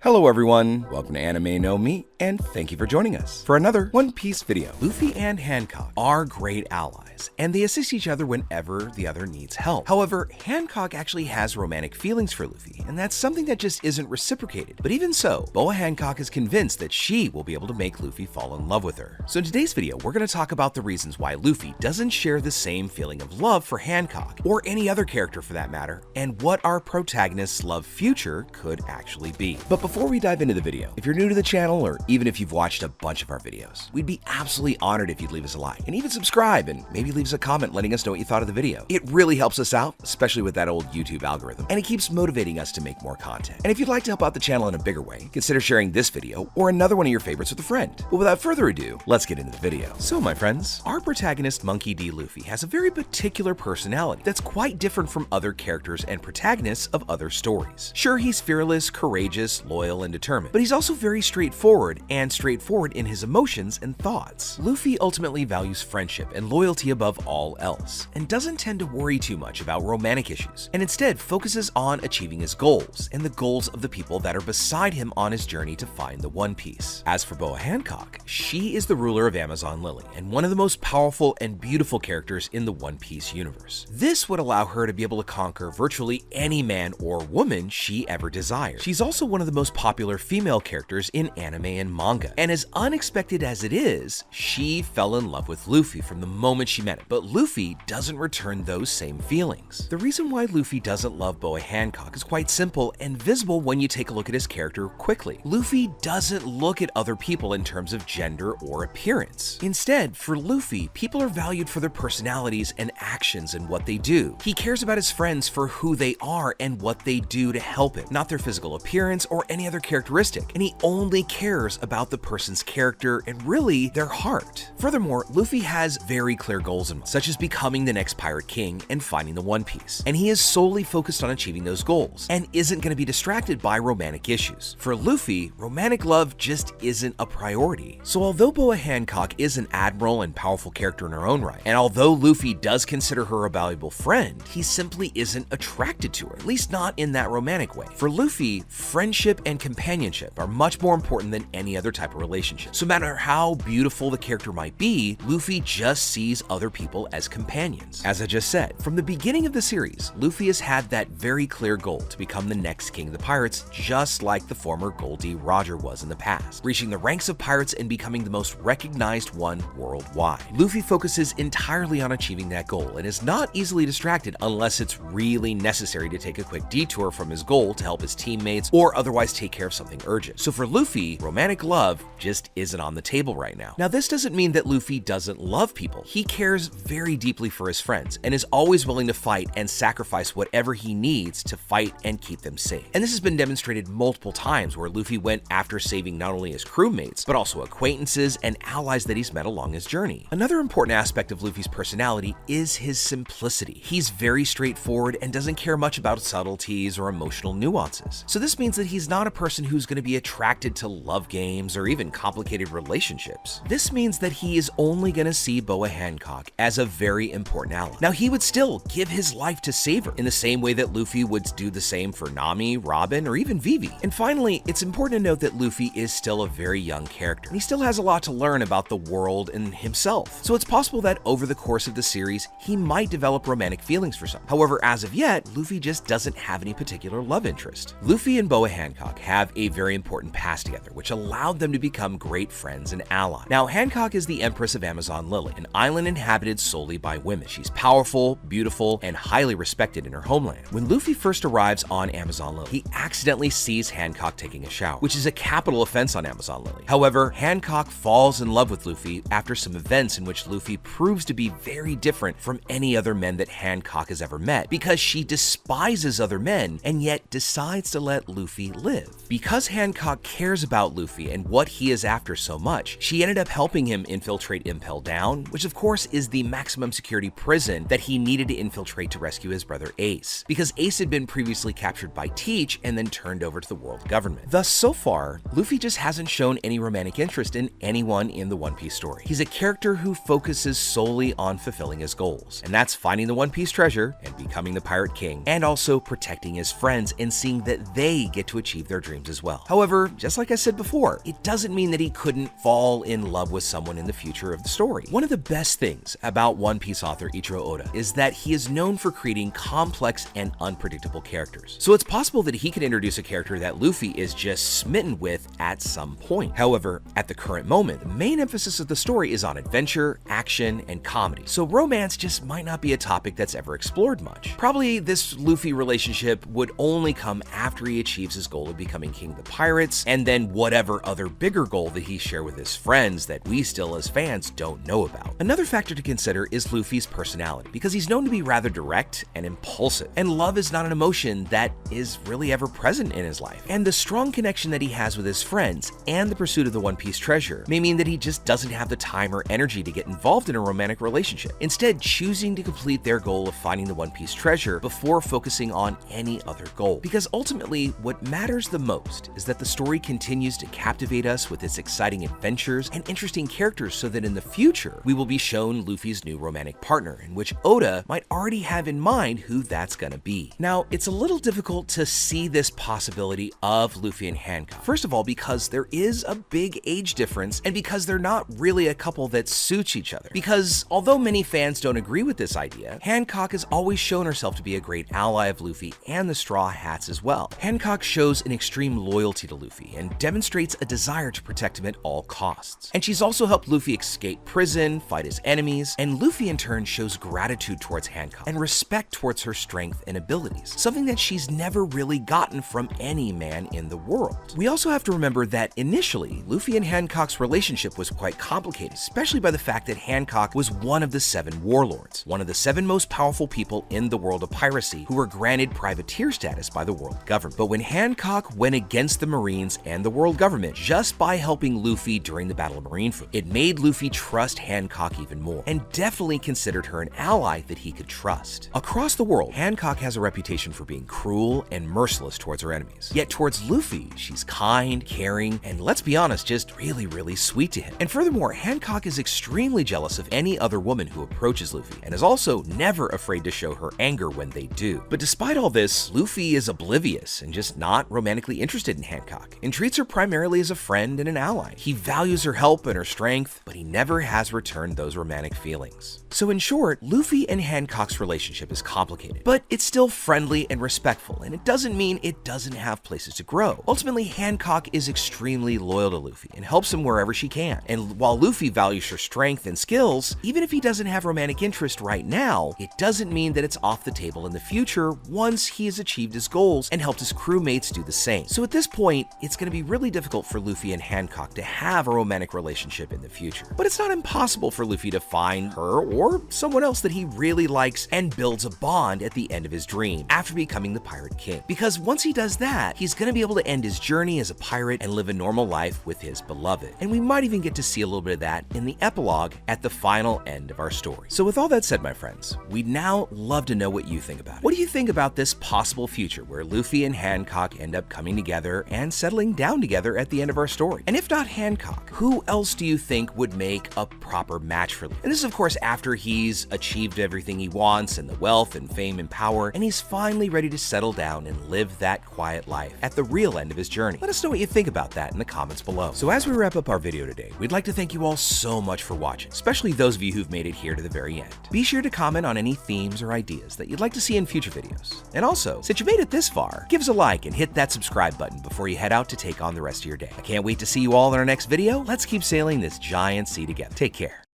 Hello everyone, welcome to Anime No Me, and thank you for joining us for another One Piece video. Luffy and Hancock are great allies, and they assist each other whenever the other needs help. However, Hancock actually has romantic feelings for Luffy, and that's something that just isn't reciprocated. But even so, Boa Hancock is convinced that she will be able to make Luffy fall in love with her. So in today's video, we're going to talk about the reasons why Luffy doesn't share the same feeling of love for Hancock, or any other character for that matter, and what our protagonist's love future could actually be. But before we dive into the video, if you're new to the channel, or even if you've watched a bunch of our videos, we'd be absolutely honored if you'd leave us a like, and even subscribe, and maybe leave us a comment letting us know what you thought of the video. It really helps us out, especially with that old YouTube algorithm, and it keeps motivating us to make more content. And if you'd like to help out the channel in a bigger way, consider sharing this video or another one of your favorites with a friend. But without further ado, let's get into the video. So my friends, our protagonist Monkey D. Luffy has a very particular personality that's quite different from other characters and protagonists of other stories. Sure, he's fearless, courageous, loyal, and determined, but he's also very straightforward in his emotions and thoughts. Luffy ultimately values friendship and loyalty above all else, and doesn't tend to worry too much about romantic issues, and instead focuses on achieving his goals and the goals of the people that are beside him on his journey to find the One Piece. As for Boa Hancock, she is the ruler of Amazon Lily, and one of the most powerful and beautiful characters in the One Piece universe. This would allow her to be able to conquer virtually any man or woman she ever desired. She's also one of the most popular female characters in anime and manga, and as unexpected as it is, she fell in love with Luffy from the moment she met him, but Luffy doesn't return those same feelings. The reason why Luffy doesn't love Boa Hancock is quite simple and visible when you take a look at his character quickly. Luffy doesn't look at other people in terms of gender or appearance. Instead, for Luffy, people are valued for their personalities and actions and what they do. He cares about his friends for who they are and what they do to help him, not their physical appearance or any other characteristic, and he only cares about the person's character and really their heart. Furthermore, Luffy has very clear goals in mind, such as becoming the next pirate king and finding the One Piece, and he is solely focused on achieving those goals and isn't going to be distracted by romantic issues. For Luffy, romantic love just isn't a priority. So although Boa Hancock is an admiral and powerful character in her own right, and although Luffy does consider her a valuable friend, he simply isn't attracted to her, at least not in that romantic way. For Luffy, friendship and companionship are much more important than any other type of relationship. So no matter how beautiful the character might be, Luffy just sees other people as companions. As I just said, from the beginning of the series, Luffy has had that very clear goal to become the next king of the pirates, just like the former Goldie Roger was in the past, reaching the ranks of pirates and becoming the most recognized one worldwide. Luffy focuses entirely on achieving that goal and is not easily distracted unless it's really necessary to take a quick detour from his goal to help his teammates or otherwise take care of something urgent. So for Luffy, romantic love just isn't on the table right now. Now, this doesn't mean that Luffy doesn't love people. He cares very deeply for his friends and is always willing to fight and sacrifice whatever he needs to fight and keep them safe. And this has been demonstrated multiple times where Luffy went after saving not only his crewmates, but also acquaintances and allies that he's met along his journey. Another important aspect of Luffy's personality is his simplicity. He's very straightforward and doesn't care much about subtleties or emotional nuances. So this means that he's not a person who's going to be attracted to love games or even complicated relationships. This means that he is only going to see Boa Hancock as a very important ally. Now, he would still give his life to save her in the same way that Luffy would do the same for Nami, Robin, or even Vivi. And finally, it's important to note that Luffy is still a very young character, and he still has a lot to learn about the world and himself. So it's possible that over the course of the series, he might develop romantic feelings for some. However, as of yet, Luffy just doesn't have any particular love interest. Luffy and Boa Hancock have a very important past together, which allowed them to become great friends and allies. Now, Hancock is the Empress of Amazon Lily, an island inhabited solely by women. She's powerful, beautiful, and highly respected in her homeland. When Luffy first arrives on Amazon Lily, he accidentally sees Hancock taking a shower, which is a capital offense on Amazon Lily. However, Hancock falls in love with Luffy after some events in which Luffy proves to be very different from any other men that Hancock has ever met, because she despises other men and yet decides to let Luffy live. Because Hancock cares about Luffy and what he is after so much, she ended up helping him infiltrate Impel Down, which of course is the maximum security prison that he needed to infiltrate to rescue his brother Ace, because Ace had been previously captured by Teach and then turned over to the world government. Thus, so far, Luffy just hasn't shown any romantic interest in anyone in the One Piece story. He's a character who focuses solely on fulfilling his goals, and that's finding the One Piece treasure and becoming the Pirate King, and also protecting his friends and seeing that they get to achieve achieve their dreams as well. However, just like I said before, it doesn't mean that he couldn't fall in love with someone in the future of the story. One of the best things about One Piece author Ichiro Oda is that he is known for creating complex and unpredictable characters. So it's possible that he could introduce a character that Luffy is just smitten with at some point. However, at the current moment, the main emphasis of the story is on adventure, action, and comedy. So romance just might not be a topic that's ever explored much. Probably this Luffy relationship would only come after he achieves his goal of becoming king of the pirates, and then whatever other bigger goal that he shares with his friends that we still as fans don't know about. Another factor to consider is Luffy's personality, because he's known to be rather direct and impulsive, and love is not an emotion that is really ever present in his life. And the strong connection that he has with his friends and the pursuit of the One Piece treasure may mean that he just doesn't have the time or energy to get involved in a romantic relationship, instead choosing to complete their goal of finding the One Piece treasure before focusing on any other goal. Because ultimately, what matters the most is that the story continues to captivate us with its exciting adventures and interesting characters, so that in the future, we will be shown Luffy's new romantic partner, in which Oda might already have in mind who that's gonna be. Now, it's a little difficult to see this possibility of Luffy and Hancock. First of all, because there is a big age difference, and because they're not really a couple that suits each other. Because although many fans don't agree with this idea, Hancock has always shown herself to be a great ally of Luffy and the Straw Hats as well. Hancock shows an extreme loyalty to Luffy and demonstrates a desire to protect him at all costs. And she's also helped Luffy escape prison, fight his enemies, and Luffy in turn shows gratitude towards Hancock and respect towards her strength and abilities, something that she's never really gotten from any man in the world. We also have to remember that initially, Luffy and Hancock's relationship was quite complicated, especially by the fact that Hancock was one of the 7 warlords, one of the 7 most powerful people in the world of piracy who were granted privateer status by the world government. But when Hancock went against the Marines and the world government just by helping Luffy during the Battle of Marineford, it made Luffy trust Hancock even more, and definitely considered her an ally that he could trust. Across the world, Hancock has a reputation for being cruel and merciless towards her enemies. Yet towards Luffy, she's kind, caring, and let's be honest, just really sweet to him. And furthermore, Hancock is extremely jealous of any other woman who approaches Luffy, and is also never afraid to show her anger when they do. But despite all this, Luffy is oblivious and just not romantically interested in Hancock, and treats her primarily as a friend and an ally. He values her help and her strength, but he never has returned those romantic feelings. So in short, Luffy and Hancock's relationship is complicated, but it's still friendly and respectful, and it doesn't mean it doesn't have places to grow. Ultimately, Hancock is extremely loyal to Luffy and helps him wherever she can. And while Luffy values her strength and skills, even if he doesn't have romantic interest right now, it doesn't mean that it's off the table in the future once he has achieved his goals and helped his crewmates do the same. So at this point, it's going to be really difficult for Luffy and Hancock to have a romantic relationship in the future. But it's not impossible for Luffy to find her or someone else that he really likes and builds a bond at the end of his dream after becoming the Pirate King. Because once he does that, he's going to be able to end his journey as a pirate and live a normal life with his beloved. And we might even get to see a little bit of that in the epilogue at the final end of our story. So with all that said, my friends, we'd now love to know what you think about it. What do you think about this possible future where Luffy and Hancock end up coming together and settling down together at the end of our story? And if not Hancock, who else do you think would make a proper match for Luffy? And this is of course after he's achieved everything he wants and the wealth and fame and power, and he's finally ready to settle down and live that quiet life at the real end of his journey. Let us know what you think about that in the comments below. So as we wrap up our video today, we'd like to thank you all so much for watching, especially those of you who've made it here to the very end. Be sure to comment on any themes or ideas that you'd like to see in future videos. And also, since you made it this far, give us a like and hit that subscribe button before you head out to take on the rest of your day. I can't wait to see you all in our next video. Let's keep sailing this giant sea together. Take care.